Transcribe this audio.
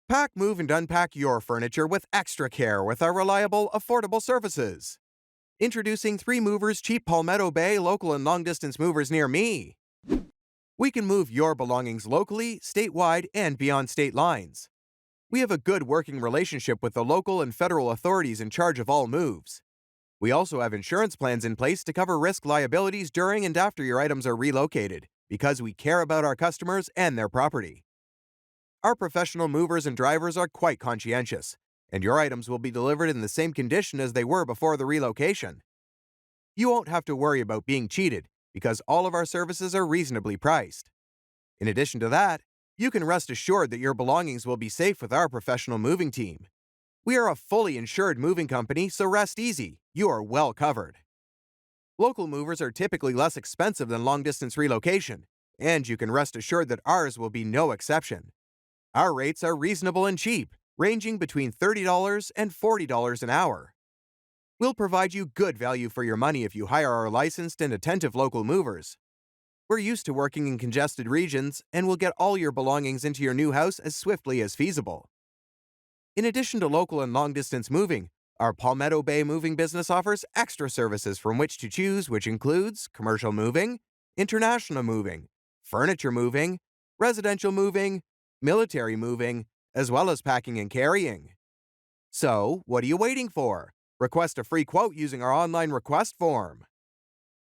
Pack, move, and unpack your furniture with extra care with our reliable, affordable services. Introducing 3 Movers Cheap Palmetto Bay local and long distance movers near me. We can move your belongings locally, statewide, and beyond state lines. We have a good working relationship with the local and federal authorities in charge of all moves. We also have insurance plans in place to cover risk liabilities during and after your items are relocated, because we care about our customers and their property. Our professional movers and drivers are quite conscientious, and your items will be delivered in the same condition as they were before the relocation. You won't have to worry about being cheated, because all of our services are reasonably priced. In addition to that, you can rest assured that your belongings will be safe with our professional moving team. We are a fully insured moving company, so rest easy. You are well covered. Local movers are typically less expensive than long-distance relocation, and you can rest assured that ours will be no exception. Our rates are reasonable and cheap, ranging between $30 and $40 an hour. We'll provide you good value for your money if you hire our licensed and attentive local movers. We're used to working in congested regions, and we'll get all your belongings into your new house as swiftly as feasible. In addition to local and long-distance moving, our Palmetto Bay moving business offers extra services from which to choose, which includes commercial moving, international moving, furniture moving, residential moving, military moving, as well as packing and carrying. So, what are you waiting for? Request a free quote using our online request form.